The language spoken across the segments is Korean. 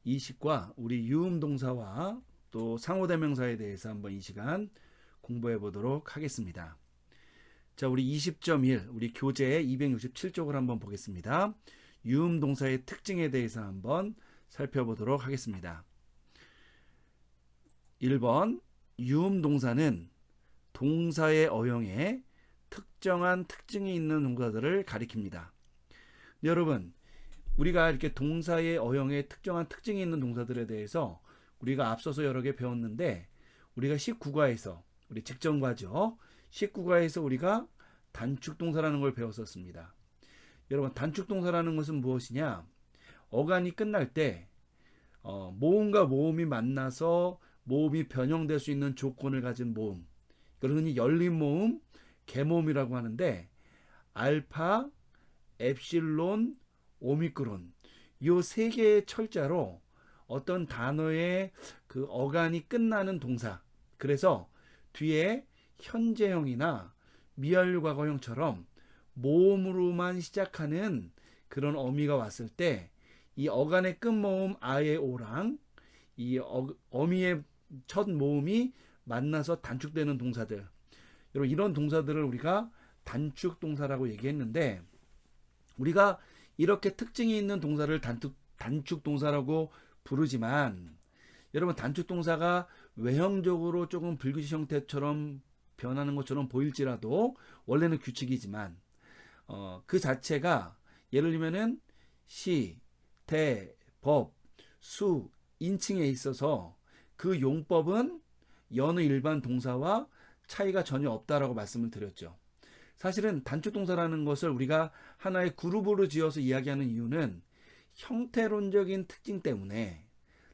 이식과 우리 유음동사와 또 상호대명사에 대해서 한번 이 시간 공부해 보도록 하겠습니다. 자, 우리 20.1 우리 교재 267쪽을 한번 보겠습니다. 유음동사의 특징에 대해서 한번 살펴보도록 하겠습니다. 1번 유음동사는 동사의 어용에 특정한 특징이 있는 동사들을 가리킵니다. 여러분, 우리가 이렇게 동사의 어용에 특정한 특징이 있는 동사들에 대해서 우리가 앞서서 여러 개 배웠는데, 우리가 19과에서 우리 직전과죠. 19과에서 우리가 단축동사라는 걸 배웠었습니다. 여러분, 단축동사라는 것은 무엇이냐? 어간이 끝날 때 모음과 모음이 만나서 모음이 변형될 수 있는 조건을 가진 모음, 그러니 열린 모음, 개모음이라고 하는데, 알파, 엡실론, 오미크론, 이 세 개의 철자로 어떤 단어의 그 어간이 끝나는 동사, 그래서 뒤에 현재형이나 미완료 과거형처럼 모음으로만 시작하는 그런 어미가 왔을 때, 이 어간의 끝모음 아의 오랑 이 어미의 첫 모음이 만나서 단축되는 동사들, 여러분, 이런 동사들을 우리가 단축동사라고 얘기했는데, 우리가 이렇게 특징이 있는 동사를 단축동사라고 부르지만, 여러분, 단축동사가 외형적으로 조금 불규칙 형태처럼 변하는 것처럼 보일지라도 원래는 규칙이지만, 그 자체가 예를 들면은 시, 대, 법, 수, 인칭에 있어서 그 용법은 여느 일반 동사와 차이가 전혀 없다라고 말씀을 드렸죠. 사실은 단축동사라는 것을 우리가 하나의 그룹으로 지어서 이야기하는 이유는 형태론적인 특징 때문에,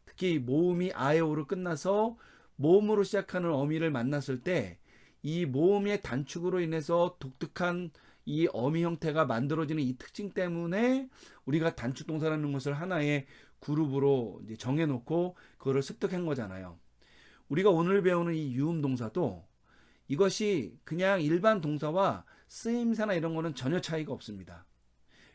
특히 모음이 아에오로 끝나서 모음으로 시작하는 어미를 만났을 때 이 모음의 단축으로 인해서 독특한 이 어미 형태가 만들어지는 이 특징 때문에 우리가 단축동사라는 것을 하나의 그룹으로 이제 정해놓고 그거를 습득한 거잖아요. 우리가 오늘 배우는 이 유음동사도 이것이 그냥 일반 동사와 쓰임새나 이런 거는 전혀 차이가 없습니다.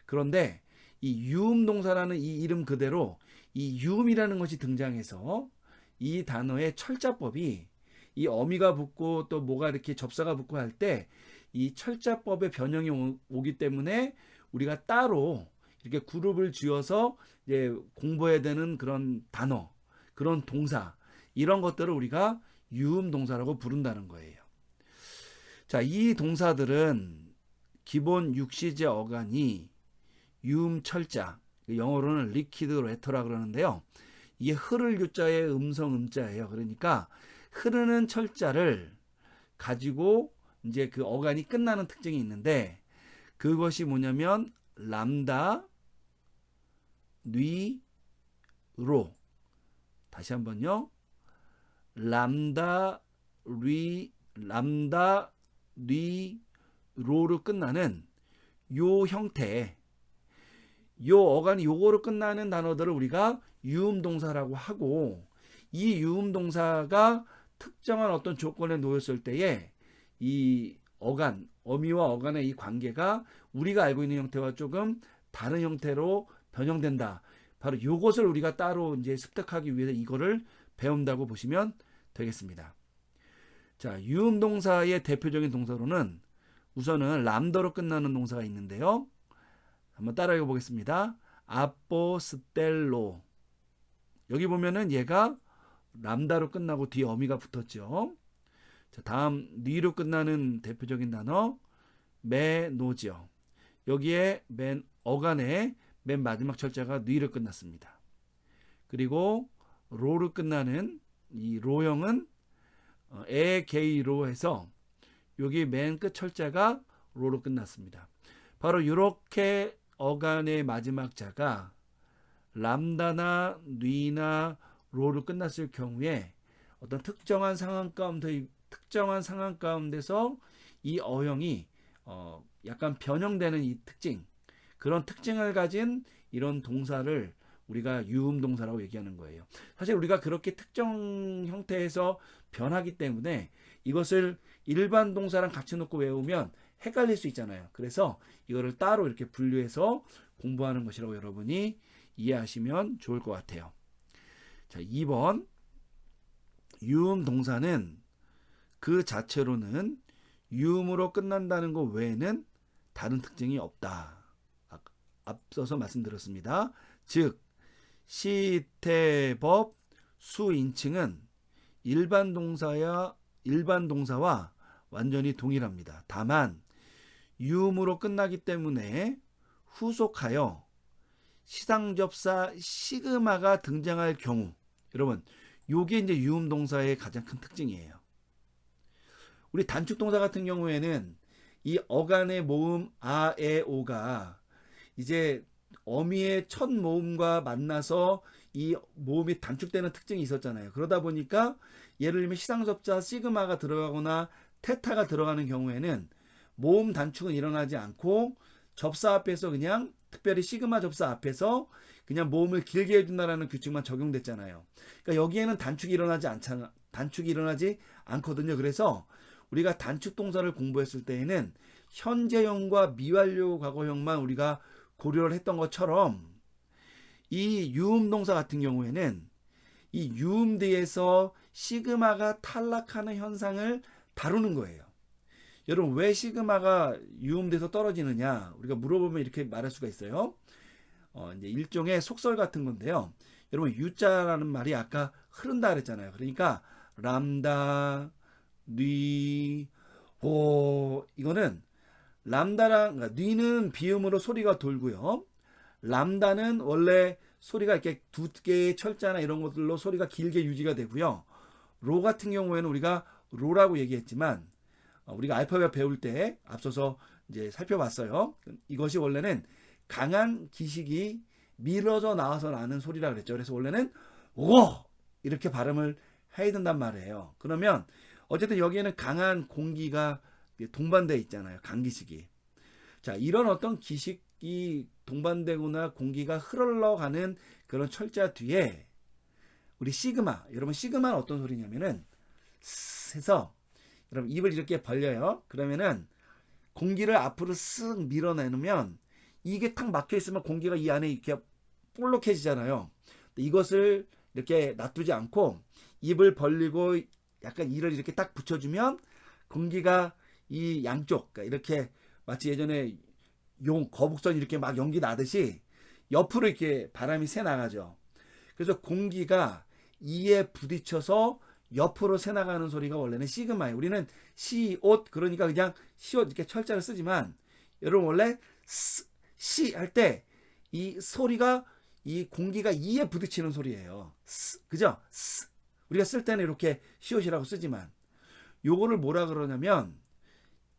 그런데 이 유음동사라는 이 이름 그대로 이 유음이라는 것이 등장해서 이 단어의 철자법이, 이 어미가 붙고 또 뭐가 이렇게 접사가 붙고 할 때 이 철자법의 변형이 오기 때문에 우리가 따로 이렇게 그룹을 지어서 이제 공부해야 되는 그런 단어, 그런 동사, 이런 것들을 우리가 유음동사라고 부른다는 거예요. 자, 이 동사들은 기본 육시제 어간이 유음철자, 영어로는 리퀴드 레터라 그러는데요. 이게 흐를 유자의 음성 음자예요. 그러니까 흐르는 철자를 가지고 이제 그 어간이 끝나는 특징이 있는데, 그것이 뭐냐면 람다, 뉘, 로. 다시 한번요. 람다, 뉘, 로로 끝나는 요 형태, 요 어간이 요거로 끝나는 단어들을 우리가 유음동사라고 하고, 이 유음동사가 특정한 어떤 조건에 놓였을 때에 이 어간, 어미와 어간의 이 관계가 우리가 알고 있는 형태와 조금 다른 형태로 변형된다. 바로 이것을 우리가 따로 이제 습득하기 위해서 이거를 배운다고 보시면 되겠습니다. 자, 유음동사의 대표적인 동사로는 우선은 람더로 끝나는 동사가 있는데요. 한번 따라해 보겠습니다. 아포스텔로. 여기 보면은 얘가 람다로 끝나고 뒤에 어미가 붙었죠. 자, 다음 뉘로 끝나는 대표적인 단어 메노죠. 여기에 맨 어간의 맨 마지막 철자가 뉘로 끝났습니다. 그리고 로로 끝나는 이 로형은 에게이로 해서 여기 맨 끝 철자가 로로 끝났습니다. 바로 이렇게 어간의 마지막 자가 람다나 뉘나 로로 끝났을 경우에 어떤 특정한 상황 가운데서 이 어형이 약간 변형되는 이 특징, 그런 특징을 가진 이런 동사를 우리가 유음동사라고 얘기하는 거예요. 사실 우리가 그렇게 특정 형태에서 변하기 때문에 이것을 일반 동사랑 같이 놓고 외우면 헷갈릴 수 있잖아요. 그래서 이거를 따로 이렇게 분류해서 공부하는 것이라고 여러분이 이해하시면 좋을 것 같아요. 자, 2번 유음 동사는 그 자체로는 유음으로 끝난다는 것 외에는 다른 특징이 없다. 앞서서 말씀드렸습니다. 즉 시태법 수인칭은 일반 동사와 완전히 동일합니다. 다만 유음으로 끝나기 때문에 후속하여 시상접사 시그마가 등장할 경우, 여러분 요게 이제 유음 동사의 가장 큰 특징이에요. 우리 단축 동사 같은 경우에는 이 어간의 모음 아, 에, 오가 이제 어미의 첫 모음과 만나서 이 모음이 단축되는 특징이 있었잖아요. 그러다 보니까 예를 들면 시상접사 시그마가 들어가거나 테타가 들어가는 경우에는 모음 단축은 일어나지 않고 접사 앞에서 그냥 특별히 시그마 접사 앞에서 그냥 모음을 길게 해준다라는 규칙만 적용됐잖아요. 그러니까 여기에는 단축이 일어나지 않거든요. 그래서 우리가 단축 동사를 공부했을 때에는 현재형과 미완료 과거형만 우리가 고려를 했던 것처럼 이 유음 동사 같은 경우에는 이 유음 뒤에서 시그마가 탈락하는 현상을 다루는 거예요. 여러분 왜 시그마가 유음돼서 떨어지느냐 우리가 물어보면 이렇게 말할 수가 있어요. 이제 일종의 속설 같은 건데요. 여러분 유자라는 말이 아까 흐른다 그랬잖아요. 그러니까 람다, 뉘, 오 이거는 람다랑 그러니까 뉘는 비음으로 소리가 돌고요. 람다는 원래 소리가 이렇게 두 개의 철자나 이런 것들로 소리가 길게 유지가 되고요. 로 같은 경우에는 우리가 로라고 얘기했지만 우리가 알파벳 배울 때 앞서서 이제 살펴봤어요. 이것이 원래는 강한 기식이 밀어져 나와서 나는 소리라 그랬죠. 그래서 원래는 오 이렇게 발음을 해야 된단 말이에요. 그러면 어쨌든 여기에는 강한 공기가 동반되어 있잖아요. 강기식이. 자, 이런 어떤 기식이 동반되거나 공기가 흘러가는 그런 철자 뒤에 우리 시그마, 여러분 시그마는 어떤 소리냐면은 해서 여러분 입을 이렇게 벌려요. 그러면은 공기를 앞으로 쓱 밀어내면 이게 탁 막혀 있으면 공기가 이 안에 이렇게 볼록해지잖아요. 이것을 이렇게 놔두지 않고 입을 벌리고 약간 이를 이렇게 딱 붙여주면 공기가 이 양쪽 그러니까 이렇게 마치 예전에 거북선이 이렇게 막 연기 나듯이 옆으로 이렇게 바람이 새 나가죠. 그래서 공기가 이에 부딪혀서 옆으로 새 나가는 소리가 원래는 시그마예요. 우리는 시옷 그러니까 그냥 시옷 이렇게 철자를 쓰지만 여러분 원래 시 할 때 이 소리가 이 공기가 이에 부딪히는 소리예요. 그죠? 우리가 쓸 때는 이렇게 시옷이라고 쓰지만 요거를 뭐라 그러냐면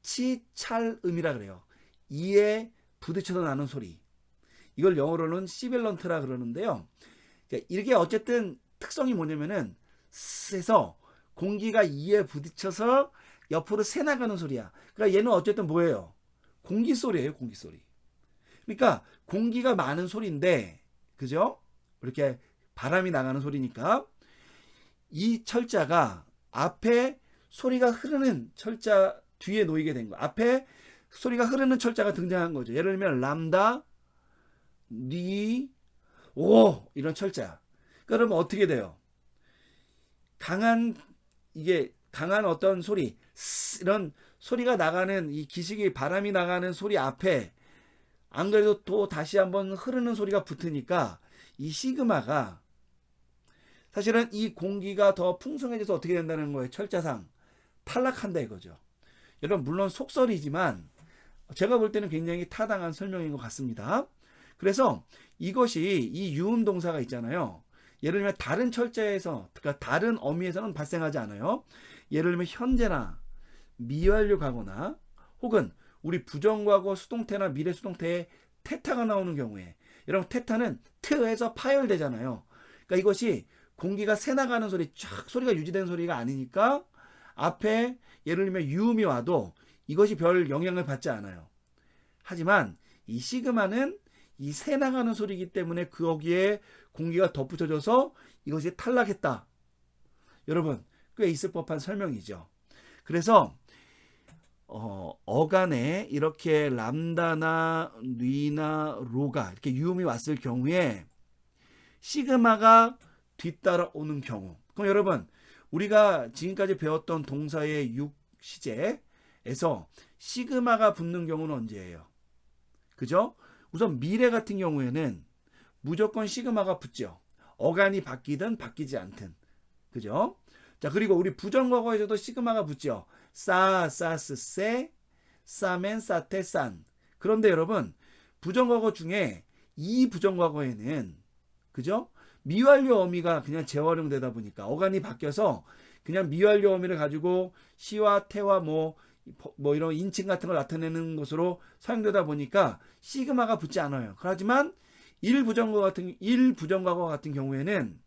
치찰음이라 그래요. 이에 부딪혀서 나는 소리. 이걸 영어로는 시빌런트라 그러는데요. 이게 어쨌든 특성이 뭐냐면은 에서 공기가 이에 부딪혀서 옆으로 새 나가는 소리야. 그러니까 얘는 어쨌든 뭐예요? 공기 소리예요, 공기 소리. 그러니까 공기가 많은 소리인데, 그죠? 이렇게 바람이 나가는 소리니까 이 철자가 앞에 소리가 흐르는 철자 뒤에 놓이게 된 거예요. 앞에 소리가 흐르는 철자가 등장한 거죠. 예를 들면 람다, 니, 오 이런 철자. 그러면 어떻게 돼요? 강한 어떤 소리, 이런 소리가 나가는 이 기식이 바람이 나가는 소리 앞에 안 그래도 또 다시 한번 흐르는 소리가 붙으니까 이 시그마가 사실은 이 공기가 더 풍성해져서 어떻게 된다는 거예요. 철자상 탈락한다 이거죠. 여러분 물론 속설이지만 제가 볼 때는 굉장히 타당한 설명인 것 같습니다. 그래서 이것이 이 유음 동사가 있잖아요. 예를 들면 다른 철자에서 그러니까 다른 어미에서는 발생하지 않아요. 예를 들면 현재나 미완료 과거나 혹은 우리 부정과거 수동태나 미래 수동태에 테타가 나오는 경우에 여러분 테타는 트에서 파열되잖아요. 그러니까 이것이 공기가 새 나가는 소리 쫙 소리가 유지되는 소리가 아니니까 앞에 예를 들면 유음이 와도 이것이 별 영향을 받지 않아요. 하지만 이 시그마는 이 새 나가는 소리이기 때문에 거기에 공기가 덧붙여져서 이것이 탈락했다. 여러분 꽤 있을 법한 설명이죠. 그래서 어간에 이렇게 람다나 뉘나 로가 이렇게 유음이 왔을 경우에 시그마가 뒤따라오는 경우. 그럼 여러분, 우리가 지금까지 배웠던 동사의 육시제에서 시그마가 붙는 경우는 언제예요? 그죠? 우선 미래 같은 경우에는 무조건 시그마가 붙죠. 어간이 바뀌든 바뀌지 않든. 그죠? 자, 그리고 우리 부정과거에서도 시그마가 붙죠. 사스, 세, 사멘, 사테, 산. 그런데 여러분, 부정과거 중에 이 부정과거에는, 그죠? 미완료 어미가 그냥 재활용되다 보니까 어간이 바뀌어서 그냥 미완료 어미를 가지고 시와 태와 뭐 이런 인칭 같은 걸 나타내는 것으로 사용되다 보니까 시그마가 붙지 않아요. 하지만 일부정과거 같은 경우에는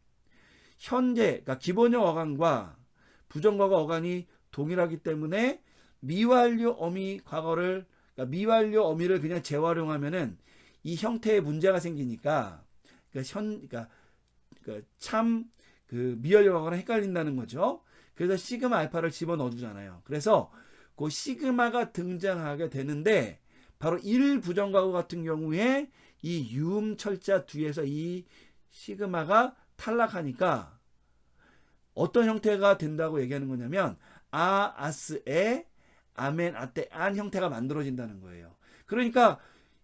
현재, 그러니까 기본형 어간과 부정과거 어간이 동일하기 때문에 미완료 어미 과거를, 그러니까 미완료 어미를 그냥 재활용하면은 이 형태에 문제가 생기니까, 그러니까 참 미완료 과거랑 헷갈린다는 거죠. 그래서 시그마 알파를 집어넣어 주잖아요. 그래서 그 시그마가 등장하게 되는데 바로 일부정과거 같은 경우에 이 유음철자 뒤에서 이 시그마가 탈락하니까 어떤 형태가 된다고 얘기하는 거냐면 아스, 에, 아멘, 아떼, 안 형태가 만들어진다는 거예요. 그러니까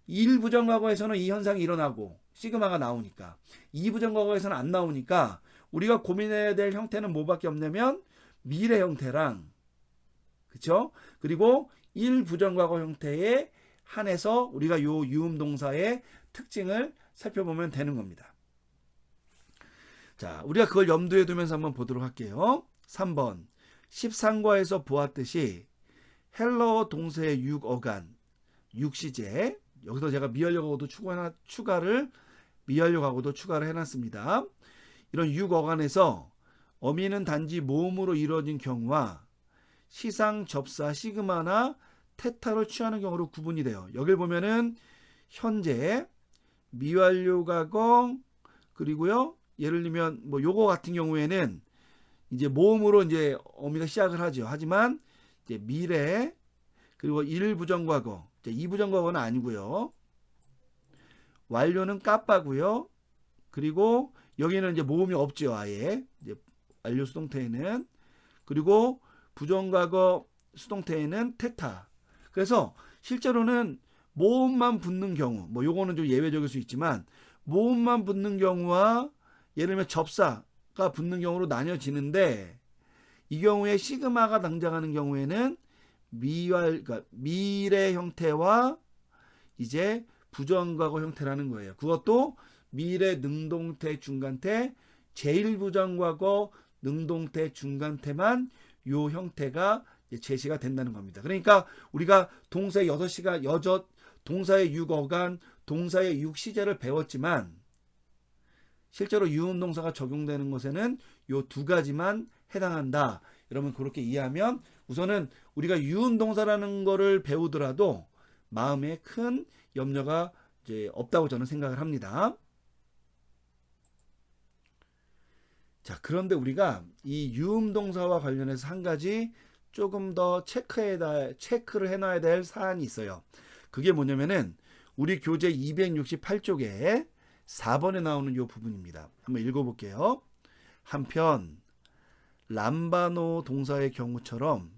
일부정과거에서는 이 현상이 일어나고 시그마가 나오니까, 이부정과거에서는 안 나오니까 우리가 고민해야 될 형태는 뭐밖에 없냐면 미래 형태랑, 그쵸? 그리고 일부정과거 형태에 한해서 우리가 요 유음동사의 특징을 살펴보면 되는 겁니다. 자, 우리가 그걸 염두에 두면서 한번 보도록 할게요. 3번 13과에서 보았듯이 헬러 동사의 육어간, 육시제, 여기서 제가 미완료하고도 추가를 해놨습니다. 이런 육어간에서 어미는 단지 모음으로 이루어진 경우와 시상, 접사, 시그마나 테타를 취하는 경우로 구분이 돼요. 여길 보면은 현재, 미완료 과거, 그리고요, 예를 들면 뭐 요거 같은 경우에는 이제 모음으로 이제 어미가 시작을 하죠. 하지만 이제 미래, 그리고 일부정과거, 이제 이부정과거는 아니고요. 완료는 까빠고요. 그리고 여기는 이제 모음이 없죠. 아예 이제 완료 수동태에는. 그리고 부정과거 수동태에는 테타. 그래서 실제로는 모음만 붙는 경우, 뭐 요거는 좀 예외적일 수 있지만 모음만 붙는 경우와 예를 들면 접사가 붙는 경우로 나뉘어지는데, 이 경우에 시그마가 등장하는 경우에는 그러니까 미래 형태와 이제 부정과거 형태라는 거예요. 그것도 미래 능동태 중간태, 제1부정과거 능동태 중간태만 요 형태가 제시가 된다는 겁니다. 그러니까 우리가 동사의 6시간 동사의 6어간, 동사의 6시제를 배웠지만 실제로 유음동사가 적용되는 것에는 요 두 가지만 해당한다. 여러분 그렇게 이해하면 우선은 우리가 유음동사라는 거를 배우더라도 마음에 큰 염려가 이제 없다고 저는 생각을 합니다. 자, 그런데 우리가 이 유음동사와 관련해서 한 가지 조금 더 체크를 해놔야 될 사안이 있어요. 그게 뭐냐면은 우리 교재 268쪽에 4번에 나오는 이 부분입니다. 한번 읽어볼게요. 한편 람바노 동사의 경우처럼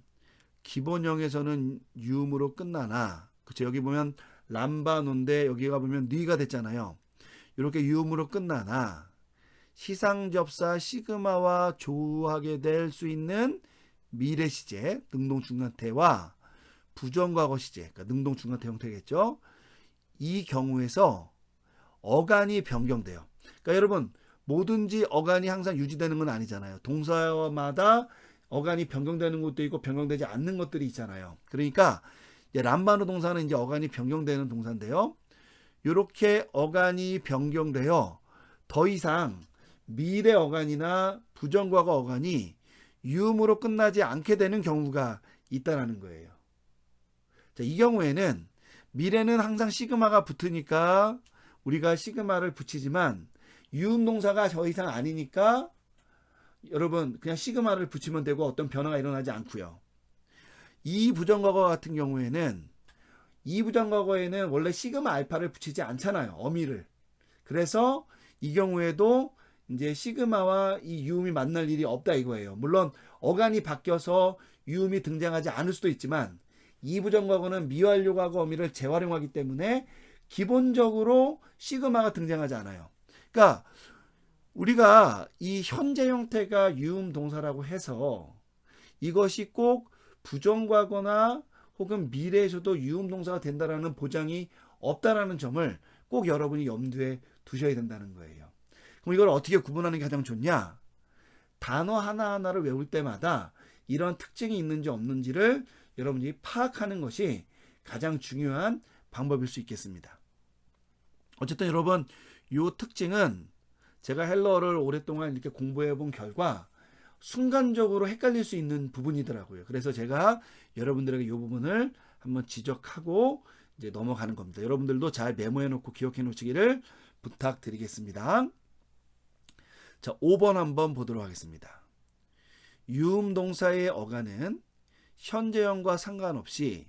기본형에서는 유음으로 끝나나, 그쵸? 여기 보면 람바노인데 여기가 보면 니가 됐잖아요. 이렇게 유음으로 끝나나 시상접사 시그마와 조우하게 될 수 있는 미래시제 능동중간태와 부정과거 시제, 그러니까 능동중간태 형태겠죠. 이 경우에서 어간이 변경돼요. 그러니까 여러분 뭐든지 어간이 항상 유지되는 건 아니잖아요. 동사마다 어간이 변경되는 것도 있고 변경되지 않는 것들이 있잖아요. 그러니까 이제 람바노 동사는 이제 어간이 변경되는 동사인데요. 이렇게 어간이 변경되어 더 이상 미래 어간이나 부정과거 어간이 유음으로 끝나지 않게 되는 경우가 있다라는 거예요. 자, 이 경우에는 미래는 항상 시그마가 붙으니까 우리가 시그마를 붙이지만 유음 동사가 더 이상 아니니까 여러분 그냥 시그마를 붙이면 되고 어떤 변화가 일어나지 않고요. 이 부정과거 같은 경우에는 이 부정과거에는 원래 시그마 알파를 붙이지 않잖아요. 어미를. 그래서 이 경우에도 이제 시그마와 이 유음이 만날 일이 없다 이거예요. 물론 어간이 바뀌어서 유음이 등장하지 않을 수도 있지만 이 부정과거는 미완료과거 어미를 재활용하기 때문에 기본적으로 시그마가 등장하지 않아요. 그러니까 우리가 이 현재 형태가 유음 동사라고 해서 이것이 꼭 부정과거나 혹은 미래에서도 유음 동사가 된다라는 보장이 없다라는 점을 꼭 여러분이 염두에 두셔야 된다는 거예요. 그럼 이걸 어떻게 구분하는 게 가장 좋냐? 단어 하나하나를 외울 때마다 이런 특징이 있는지 없는지를 여러분이 파악하는 것이 가장 중요한 방법일 수 있겠습니다. 어쨌든 여러분, 이 특징은 제가 헬러를 오랫동안 이렇게 공부해 본 결과 순간적으로 헷갈릴 수 있는 부분이더라고요. 그래서 제가 여러분들에게 이 부분을 한번 지적하고 이제 넘어가는 겁니다. 여러분들도 잘 메모해 놓고 기억해 놓으시기를 부탁드리겠습니다. 자, 5번 한번 보도록 하겠습니다. 유음 동사의 어간은 현재형과 상관없이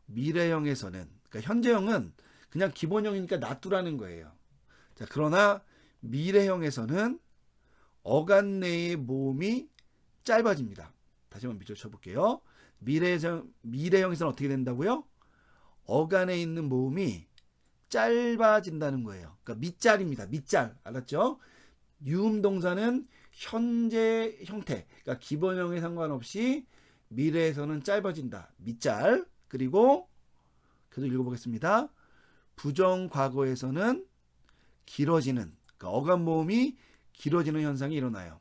미래형에서는, 그러니까 현재형은 그냥 기본형이니까 놔두라는 거예요. 자, 그러나 미래형에서는 어간 내의 모음이 짧아집니다. 다시 한번 밑줄 쳐볼게요. 미래형에서는 어떻게 된다고요? 어간에 있는 모음이 짧아진다는 거예요. 그러니까 밑짤입니다. 밑짤. 알았죠? 유음 동사는 현재 형태, 그러니까 기본형에 상관없이 미래에서는 짧아진다. 밑짤. 그리고 계속 읽어보겠습니다. 부정 과거에서는 길어지는, 그러니까 어간 모음이 길어지는 현상이 일어나요.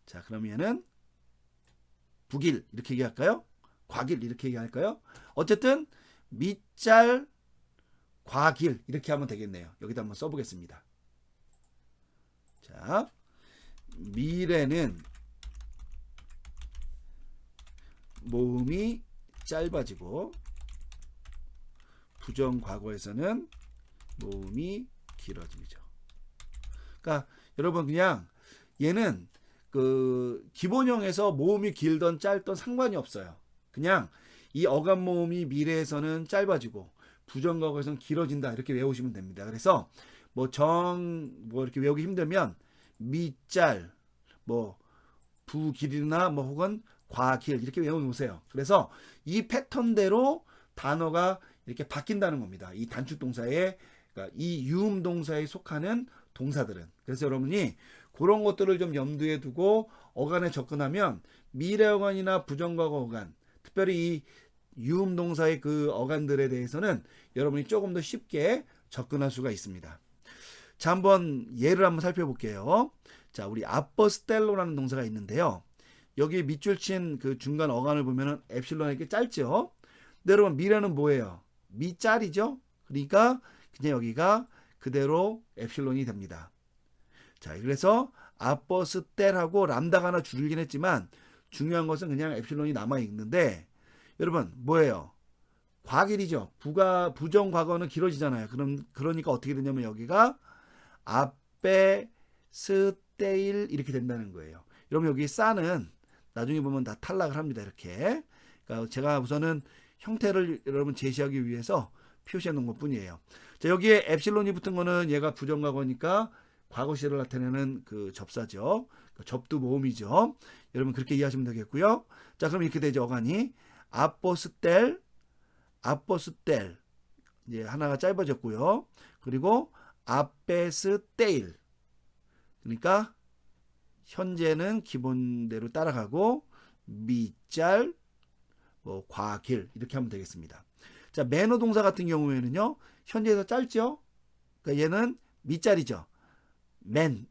자, 그러면은 북일 이렇게 얘기할까요? 과길 이렇게 얘기할까요? 어쨌든 밑짤 과길 이렇게 하면 되겠네요. 여기다 한번 써보겠습니다. 자, 미래는 모음이 짧아지고 부정 과거에서는 모음이 길어지죠. 그러니까 여러분 그냥 얘는 그 기본형에서 모음이 길던 짧던 상관이 없어요. 그냥 이 어간 모음이 미래에서는 짧아지고 부정 과거에서는 길어진다 이렇게 외우시면 됩니다. 그래서 뭐 이렇게 외우기 힘들면 밑짤 뭐 부길이나 뭐 혹은 과길 이렇게 외워놓으세요. 그래서 이 패턴대로 단어가 이렇게 바뀐다는 겁니다. 이 단축 동사에, 그러니까 이 유음 동사에 속하는 동사들은. 그래서 여러분이 그런 것들을 좀 염두에 두고 어간에 접근하면 미래 어간이나 부정과거 어간, 특별히 이 유음 동사의 그 어간들에 대해서는 여러분이 조금 더 쉽게 접근할 수가 있습니다. 자, 한번 예를 한번 살펴볼게요. 자, 우리 아퍼스텔로라는 동사가 있는데요. 여기 밑줄 친 그 중간 어간을 보면은 엡실론이 이렇게 짧죠. 근데 여러분 미래는 뭐예요? 미짤이죠. 그러니까 그냥 여기가 그대로 엡실론이 됩니다. 자, 그래서 아퍼스텔하고 람다가 하나 줄긴 했지만 중요한 것은 그냥 엡실론이 남아 있는데 여러분 뭐예요? 과길이죠. 부정 과거는 길어지잖아요. 그러니까 어떻게 되냐면 여기가 앞에 스테일 이렇게 된다는 거예요. 여러분 여기 싸는 나중에 보면 다 탈락을 합니다. 이렇게. 그러니까 제가 우선은 형태를 여러분 제시하기 위해서 표시해 놓은 것 뿐이에요. 자, 여기에 엡실론이 붙은 거는 얘가 부정 과거니까 과거 시를 나타내는 그 접사죠. 그 접두 모음이죠. 여러분 그렇게 이해하시면 되겠고요. 자, 그럼 이렇게 되죠. 어간이 아포스텔 이제 하나가 짧아졌고요. 그리고 아페스테일, 그러니까 현재는 기본대로 따라가고 밑짤 뭐 과길 이렇게 하면 되겠습니다. 자, 매너 동사 같은 경우에는요 현재에서 짧죠. 그러니까 얘는 밑짤이죠. 맨,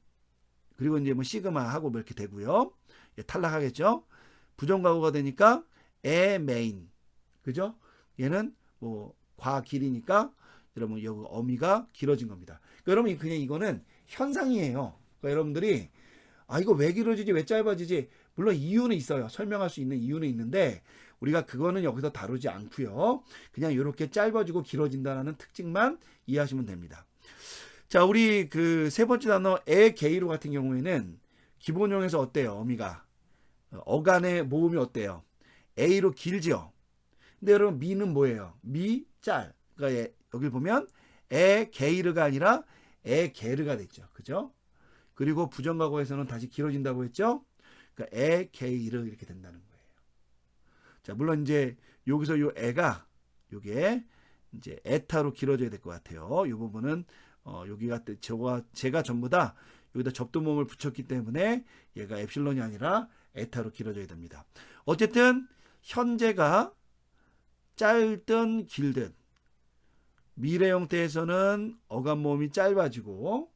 그리고 이제 뭐 시그마 하고 뭐 이렇게 되고요. 탈락하겠죠. 부정과거가 되니까 에 메인, 그죠? 얘는 뭐 과길이니까 여러분 여기 어미가 길어진 겁니다. 그러니까 여러분 그냥 이거는 현상이에요. 그러니까 여러분들이 이거 왜 길어지지 왜 짧아지지, 물론 이유는 있어요. 설명할 수 있는 이유는 있는데 우리가 그거는 여기서 다루지 않고요. 그냥 이렇게 짧아지고 길어진다는 특징만 이해하시면 됩니다. 자, 우리 그 세 번째 단어 에게이로 같은 경우에는 기본형에서 어때요? 어미가 어간의 모음이 어때요? A로 길죠. 근데 여러분 미는 뭐예요? 미 짤. 그러니까 여기 보면 에게이르가 아니라 에게르가 됐죠. 그죠? 그리고 부정과거에서는 다시 길어진다고 했죠. 그러니까 에, 게이르 이렇게 된다는 거예요. 자, 물론 이제 여기서 요 에가 요게 이제 에타로 길어져야 될 것 같아요. 이 부분은 여기가 제가 전부 다 여기다 접두모음을 붙였기 때문에 얘가 엡실론이 아니라 에타로 길어져야 됩니다. 어쨌든 현재가 짧든 길든 미래 형태에서는 어감모음이 짧아지고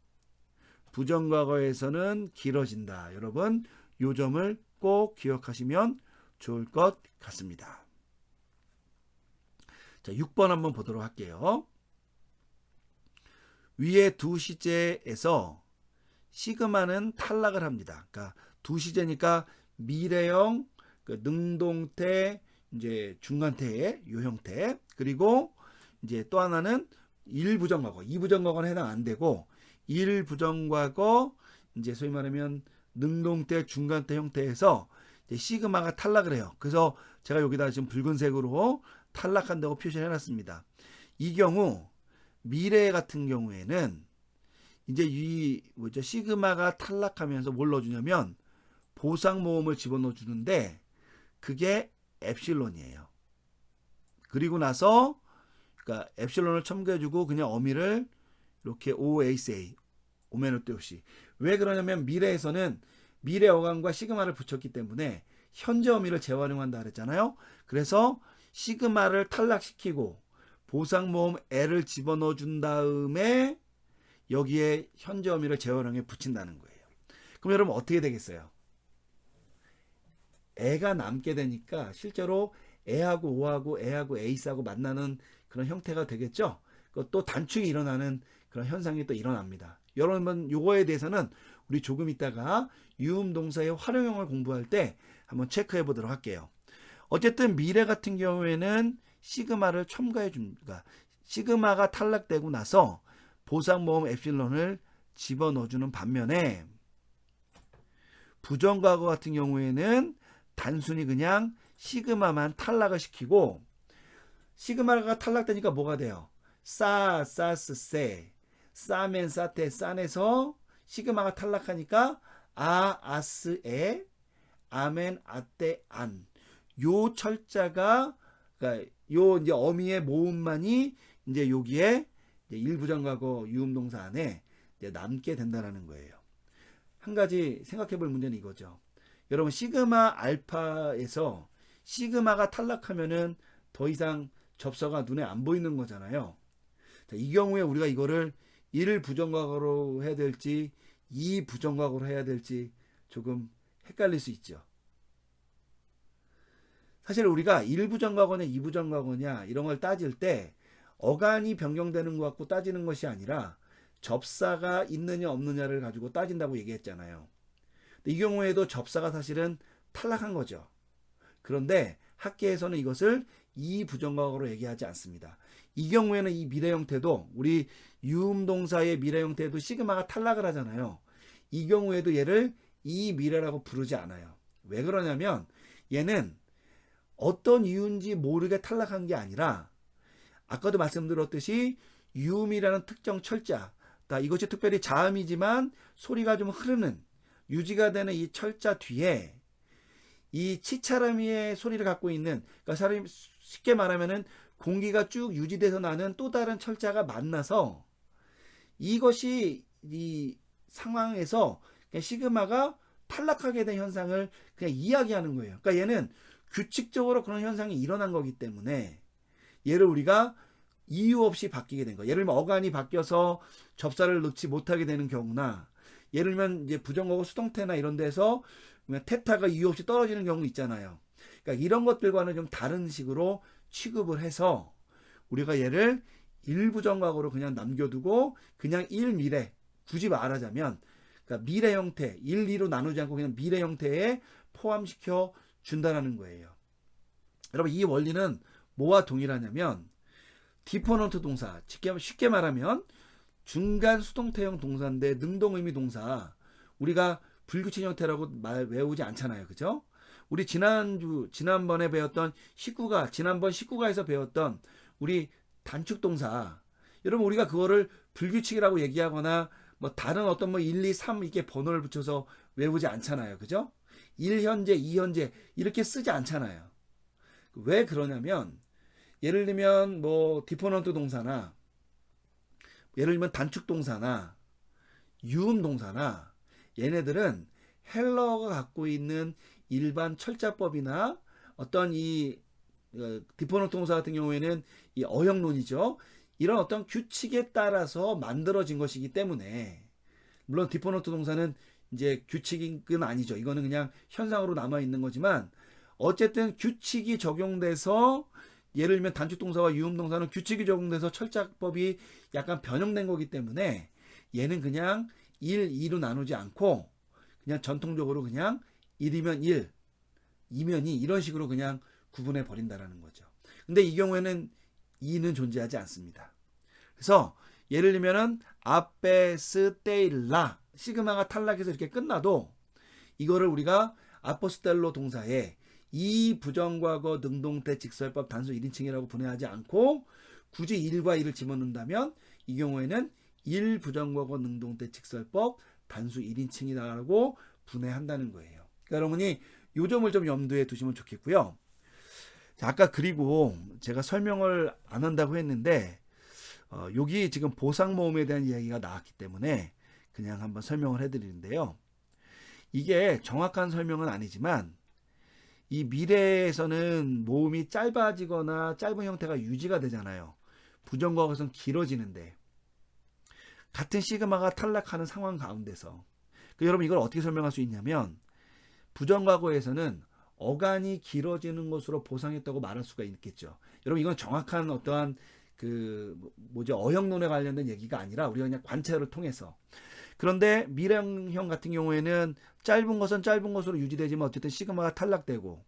부정과거에서는 길어진다. 여러분 이 점을 꼭 기억하시면 좋을 것 같습니다. 자, 6번 한번 보도록 할게요. 위에 두 시제에서 시그마는 탈락을 합니다. 그러니까 두 시제니까 미래형, 능동태, 이제 중간태의 요 형태, 그리고 이제 또 하나는 1부정과거, 2부정과거는 해당 안 되고 1부정과거, 이제 소위 말하면 능동태, 중간태 형태에서 이제 시그마가 탈락을 해요. 그래서 제가 여기다 지금 붉은색으로 탈락한다고 표시를 해놨습니다. 이 경우 미래 같은 경우에는 이제 이 시그마가 탈락하면서 뭘 넣어주냐면 보상모음을 집어넣어 주는데 그게 엡실론이에요. 그리고 나서 그러니까 엡실론을 첨가해주고 그냥 어미를 이렇게 OACA 오메노 때 없이. 왜 그러냐면 미래에서는 미래 어감과 시그마를 붙였기 때문에 현재 어미를 재활용한다 그랬잖아요. 그래서 시그마를 탈락시키고 보상모음 L을 집어넣어 준 다음에 여기에 현재 어미를 재활용해 붙인다는 거예요. 그럼 여러분 어떻게 되겠어요? 애가 남게 되니까 실제로 애하고 오하고 애하고 에이스하고 만나는 그런 형태가 되겠죠. 또 단축이 일어나는 그런 현상이 또 일어납니다. 여러분 요거에 대해서는 우리 조금 있다가 유음동사의 활용형을 공부할 때 한번 체크해 보도록 할게요. 어쨌든 미래 같은 경우에는 시그마를 첨가해 줍니다. 시그마가 탈락되고 나서 보상모음 엡실론을 집어넣어주는 반면에 부정과거 같은 경우에는 단순히 그냥 시그마만 탈락을 시키고 시그마가 탈락되니까 뭐가 돼요? 싸, 사스, 세, 싸면, 싸테, 싼에서 시그마가 탈락하니까 아, 아스, 에, 아멘, 아떼, 안. 요 철자가 그러니까 요 이제 어미의 모음만이 이제 여기에 이제 일부정과거 유음동사 안에 이제 남게 된다라는 거예요. 한 가지 생각해 볼 문제는 이거죠. 여러분 시그마 알파에서 시그마가 탈락하면은 더 이상 접서가 눈에 안 보이는 거잖아요. 자, 이 경우에 우리가 이거를 1 부정과거로 해야 될지 2 부정과거로 해야 될지 조금 헷갈릴 수 있죠. 사실 우리가 1 부정과거냐 2 부정과거냐 이런 걸 따질 때 어간이 변경되는 것 갖고 따지는 것이 아니라 접사가 있느냐 없느냐를 가지고 따진다고 얘기했잖아요. 이 경우에도 접사가 사실은 탈락한 거죠. 그런데 학계에서는 이것을 2 부정과거로 얘기하지 않습니다. 이 경우에는 이 미래 형태도 우리 유음동사의 미래 형태도 시그마가 탈락을 하잖아요. 이 경우에도 얘를 이 미래라고 부르지 않아요. 왜 그러냐면 얘는 어떤 이유인지 모르게 탈락한 게 아니라 아까도 말씀드렸듯이 유음이라는 특정 철자, 그러니까 이것이 특별히 자음이지만 소리가 좀 흐르는 유지가 되는 이 철자 뒤에 이 치차라미의 소리를 갖고 있는, 그러니까 사람이 쉽게 말하면은 공기가 쭉 유지돼서 나는 또 다른 철자가 만나서 이것이 이 상황에서 그냥 시그마가 탈락하게 된 현상을 그냥 이야기하는 거예요. 그러니까 얘는 규칙적으로 그런 현상이 일어난 거기 때문에 얘를 우리가 이유 없이 바뀌게 된 거예요. 예를 들면 어간이 바뀌어서 접사를 넣지 못하게 되는 경우나 예를 들면 이제 부정어고 수동태나 이런 데서 테타가 이유 없이 떨어지는 경우 있잖아요. 그러니까 이런 것들과는 좀 다른 식으로 취급을 해서 우리가 얘를 일부정과거로 그냥 남겨두고 그냥 1미래 굳이 말하자면 그러니까 미래 형태 1, 2로 나누지 않고 그냥 미래 형태에 포함시켜 준다라는 거예요. 여러분 이 원리는 뭐와 동일하냐면 디퍼넌트 동사 쉽게 말하면 중간 수동태형 동사인데 능동의미 동사 우리가 불규칙 형태라고 외우지 않잖아요. 그죠? 우리 지난번에 배웠던 지난번 19가에서 배웠던 우리 단축 동사 여러분 우리가 그거를 불규칙이라고 얘기하거나 뭐 다른 어떤 뭐 1, 2, 3 이렇게 번호를 붙여서 외우지 않잖아요. 그죠? 1현재, 2현재 이렇게 쓰지 않잖아요. 왜 그러냐면 예를 들면 뭐 디포넌트 동사나 예를 들면 단축 동사나 유음 동사나 얘네들은 헬러가 갖고 있는 일반 철자법이나 어떤 이 디포넌트 동사 같은 경우에는 이 어형론이죠. 이런 어떤 규칙에 따라서 만들어진 것이기 때문에 물론 디포넌트 동사는 이제 규칙은 아니죠. 이거는 그냥 현상으로 남아 있는 거지만 어쨌든 규칙이 적용돼서 예를 들면 단축 동사와 유음 동사는 규칙이 적용돼서 철자법이 약간 변형된 거기 때문에 얘는 그냥 1, 2로 나누지 않고 그냥 전통적으로 그냥 1이면 1, 2면 2 이런 식으로 그냥 구분해 버린다라는 거죠. 근데 이 경우에는 2는 존재하지 않습니다. 그래서 예를 들면은 아페스테일라 시그마가 탈락해서 이렇게 끝나도 이거를 우리가 아포스텔로 동사에 이 부정과거 능동태 직설법 단수 1인칭이라고 분해하지 않고 굳이 1과 2를 집어넣는다면 이 경우에는 1 부정과거 능동태 직설법 단수 1인칭이라고 분해한다는 거예요. 그러니까 여러분이 이 점을 좀 염두에 두시면 좋겠고요. 자, 아까 그리고 제가 설명을 안 한다고 했는데 여기 지금 보상모음에 대한 이야기가 나왔기 때문에 그냥 한번 설명을 해드리는데요. 이게 정확한 설명은 아니지만 이 미래에서는 모음이 짧아지거나 짧은 형태가 유지가 되잖아요. 부정과거에서는 길어지는데 같은 시그마가 탈락하는 상황 가운데서 여러분 이걸 어떻게 설명할 수 있냐면 부정과거에서는 어간이 길어지는 것으로 보상했다고 말할 수가 있겠죠. 여러분 이건 정확한 어떠한 어형론에 관련된 얘기가 아니라 우리가 그냥 관찰을 통해서. 그런데 미래형 같은 경우에는 짧은 것은 짧은 것으로 유지되지만 어쨌든 시그마가 탈락되고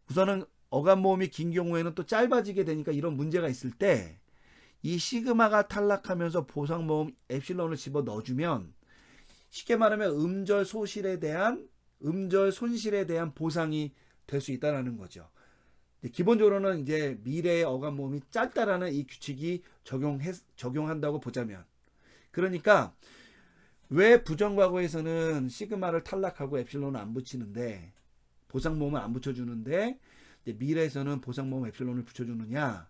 우선은 어간 모음이 긴 경우에는 또 짧아지게 되니까 이런 문제가 있을 때 이 시그마가 탈락하면서 보상 모음 엡실론을 집어 넣어주면 쉽게 말하면 음절 손실에 대한 보상이 될 수 있다는 거죠. 기본적으로는 이제 미래의 어간 모음이 짧다라는 이 규칙이 적용한다고 보자면 그러니까 왜 부정과거에서는 시그마를 탈락하고 엡실론을 안 붙이는데 보상모음을 안 붙여주는데 미래에서는 보상모음 엡실론을 붙여주느냐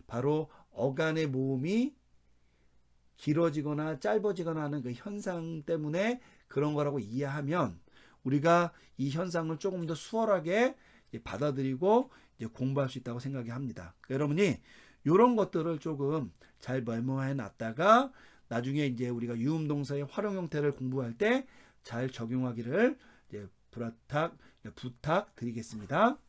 바로 어간의 모음이 길어지거나 짧아지거나 하는 그 현상 때문에 그런 거라고 이해하면 우리가 이 현상을 조금 더 수월하게 받아들이고 공부할 수 있다고 생각이 합니다. 여러분이 이런 것들을 조금 잘 메모해 놨다가 나중에 이제 우리가 유음 동사의 활용 형태를 공부할 때 잘 적용하기를 부탁드리겠습니다.